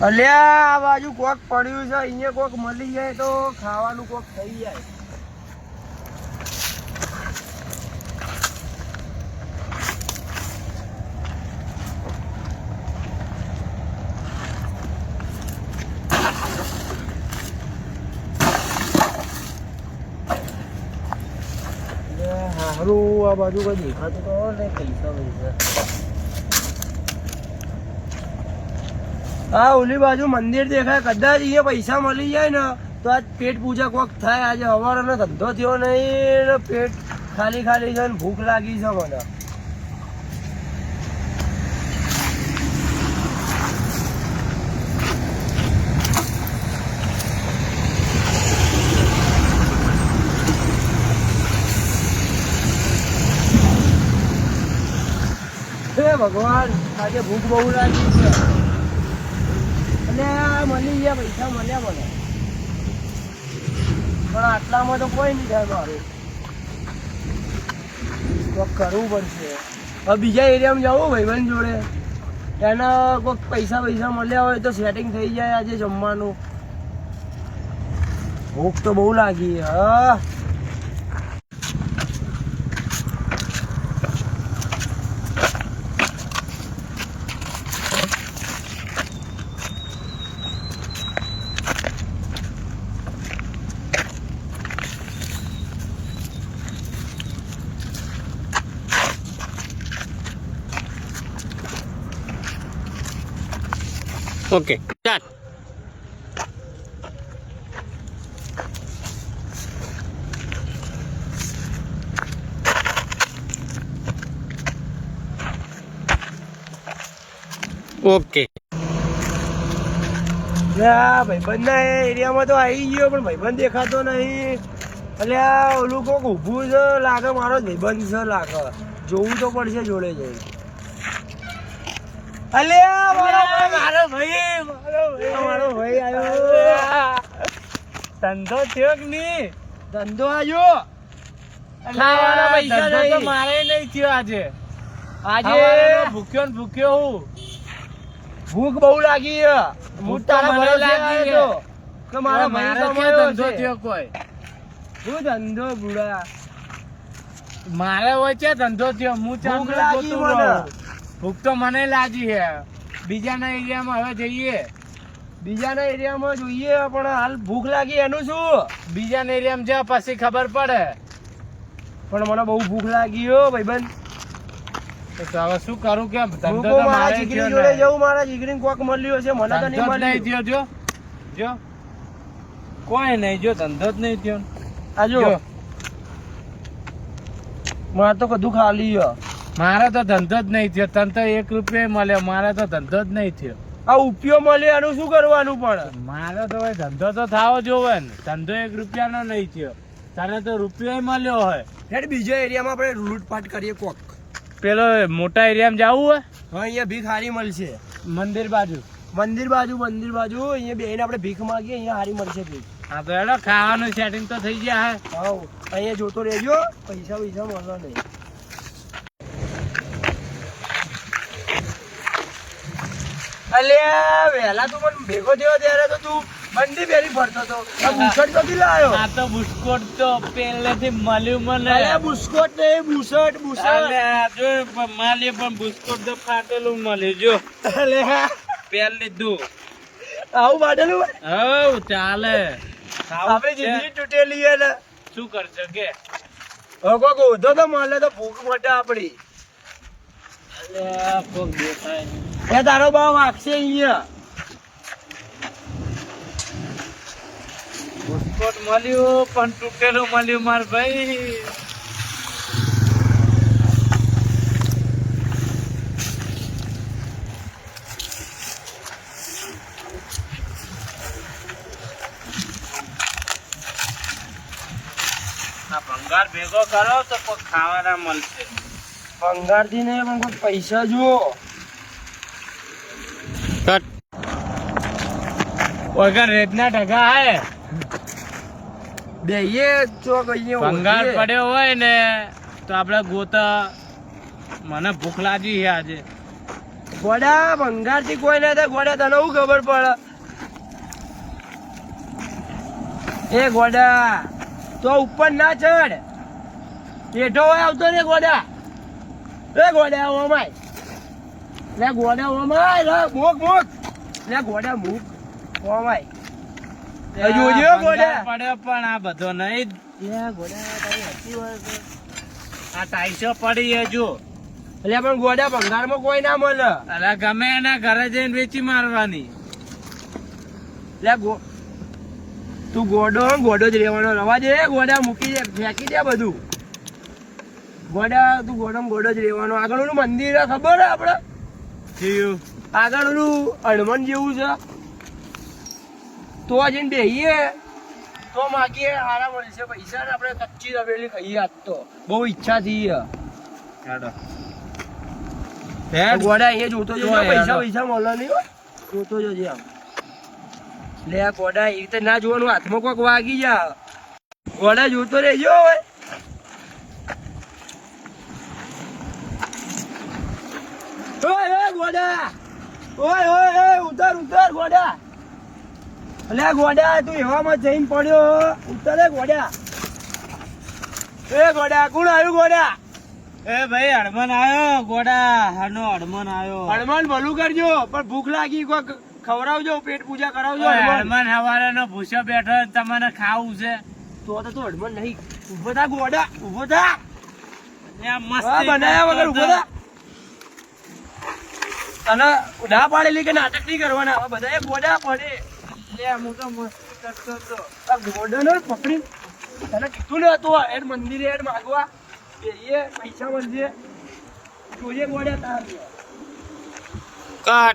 અલ્યા આ બાજુ કોક પડ્યું છે, અહીંયા કોક મળી જાય તો ખાવાનું કોક થઈ જાય. હારું આ બાજુ કોઈ દેખાતું તો ને પૈસા. હા ઓલી બાજુ મંદિર દેખાય, કદાચ અહીંયા પૈસા મળી જાય ને તો આજ પેટ પૂજા કોક થાય. આજે સવારનો ધંધો થયો નહીં, પેટ ખાલી ખાલી છે ને ભૂખ લાગી છે મને. ભગવાન આજે ભૂખ બહુ લાગી છે. અને મળી ગયા પૈસા મળ્યા મને, પણ આટલામાં તો કોઈ નહીં થાય મારું. તો કરવું પડશે. હવે બીજા એરિયામાં જવું ભાઈબંધ જોડે, એના કોઈક પૈસા મળ્યા હોય તો સેટિંગ થઈ જાય આજે જમવાનું. ભૂખ તો બહુ લાગી. હા ઓકે સ્ટાર્ટ. ઓકે ભાઈબંધ ના એરિયામાં તો આવી ગયો, પણ ભાઈબંધ દેખાતો નહીં. એટલે આ ઓલું કોક ઊભું છે લાગે, મારો ભાઈબંધ છે લાગે. જોવું તો પડશે જોડે જઈ. મારો ભાઈ આવ્યો. ધંધો થયો કે નહીં? ધંધો આવ્યો. ધંધો તો મારે નહીં થયો આજે. આજે ભૂખ્યો ને ભૂખ્યો હું. ભૂખ બહુ લાગી. હું તારા ભરોસે આવ્યો તો મારા ભાઈ ધંધો થયો કોઈ. શું ધંધો બુડા? મારે હોય છે ધંધો થયો. હું ભૂખ લાગી મને. ભૂખ તો મને લાગી છે. બીજાના એરિયામાં હવે જઈએ. બીજાના એરિયામાં જોઈએ, પણ હાલ ભૂખ લાગી એનું શું? બીજાના એરિયામાં જા પછી ખબર પડે. પણ મને બહુ ભૂખ લાગી હો ભાઈબંધ. તો હવે શું કરું કે ધંધો તો મારા મારે જીગરી જોડે જવું. મારા જીગરીને કોક મળ્યો છે, મને તો નહીં મળ્યો. થયો. જો કોઈ નહીં, જો ધંધો જ નહીં થયો. આ જો મારે તો કદું ખાલી. મારે તો ધંધો જ નહીં થયો. તને તો 1 રૂપિયા મળ્યો, મારે તો ધંધો જ નહીં થયો. આ ઉપિયો મળ્યો એનું શું કરવાનું? પણ મારે તો ભાઈ ધંધો તો થાવો જોવે ને. ધંધો 1 રૂપિયાનો નહીં થયો. તને તો રૂપિયો મળ્યો હોય. હેડ બીજા એરિયામાં આપણે લૂંટપાટ કરીએ કોક. પેલો મોટા એરિયામાં જવું હોય. હા અહીંયા ભીખ હારી મળશે. મંદિર બાજુ અહીંયા બેહીને આપણે ભીખ માંગીએ, અહીંયા હારી મળશે ભીખ. હા તો એનો ખાવાનું સેટિંગ તો થઈ ગયા હે. હા અહીંયા જોતો રહેજો, પૈસા મળવા નહીં. અલ્યા વહેલા તું મને ભેગો થયો ત્યારે તો તું બંડી પહેરી ફરતો હતો. આ બુશર્ટ ક્યાંથી લાવ્યો? આ તો બુસ્કોટ તો પહેલેથી મળ્યું મને. અલ્યા બુસ્કોટ નહીં, બુશર્ટ. અલ્યા જો માલ્યો, પણ બુસ્કોટ તો ફાટેલું મળ્યું. જો અલ્યા પહેર લીધું. આવું બાટેલું હવ ચાલે. આપણે જિંદગી તૂટેલી છે ને. શું કરશો કે હવે કોક ઓધો તો મળે તો ભૂખ મટે આપડી. અલ્યા કોક દેખાય નહીં. એ તારો ભાવ વાગશે અહીંયા. બુસ્કોટ મળ્યું પણ તૂટેલું મળ્યું માર ભાઈ. આ ભંગાર ભેગો કરો તો કોઈ ખાવાના મળશે. ભંગાર થી નહીં, પણ કોઈ પૈસા જુઓ. વગર રેતના ઢગા હે. બેહીએ ચોક અહીંયા ભંગાર ઓઢીએ. પડ્યો હોય ને તો આપણે ગોતા. મને ભૂખ લાગી છે આજે. ગોડા ભંગાર થી કોઈ ના થાય ગોડા તને શું ખબર પડે એ ગોડા તો ઉપર ના ચડ હેઠો હોય આવતો ને ગોડા એ ગોડા ઓમાય લે ગોડા ઓમાય લે મોક મોક લે ગોડા મૂક ઓમાય જોજો ગોડા પડ્યો પણ આ બધો નહીં લે ગોડા તારી હસી હોય છે. આ ટાઈસો પડી હજુ એટલે પણ ગોડા ભંગારમાં કોઈ ના મળે અરે ગમે એના ઘરે જઈને વેચી મારવાની લે તું ગોડો જ રહેવાનો રવા દે ગોડા મૂકી દે ફેંકી દે બધું ગોડા તું ગોડો જ રહેવાનો આગળ ઓલું મંદિર છે ખબર હે આપડે થયું આગળ ઓલું હનુમાન જેવું છે તો જઈને બેહીએ તો માગીએ હારા મળશે પૈસા ને આપણે કચ્ચી રવેલી ખાઈએ આજ તો બહુ ઈચ્છા થઈ છે ચાલો ગોડા અહીંયા જોતો જો જો પૈસા પૈસા મળે નહીં હો. જોતો જોજે આમ લે આ ગોડા એ રીતે ના જોવાનું હાથમાં કોક વાગી જા ગોડા જોતો રહેજો હવે ઓય ગોડા ઓય ઉતર ગોડા અલે ગોડા તું એવામાં જઈને પડ્યો ઉતર ગોડા એ ગોડા કોણ આવ્યું ગોડા એ ભાઈ હડમન આવ્યો ગોડા હાનો હડમન આવ્યો હનુમાન ભલું કરજો પણ ભૂખ લાગી કોક ખવડાવજો પેટ પૂજા કરાવજો હડમન હવારે નો ભૂસો બેઠો તમને ખાવું છે તો હનુમાન નહીં ઉભો થા ગોડા ઉભો થા ત્યાં મસ્ત હા, બનાયા વગર ઉભો થા તને ના પાડેલી કે નાટક નહીં કરવાના હવે બધા ગોડા પડે લે હું તો મસ્ત કરતો હતો આ ગોડાને પકડી તને કીધું ને હતું એડ મંદિરે એડ માગવા એ પૈસા મળશે જોઈએ ગોડા તાર કટ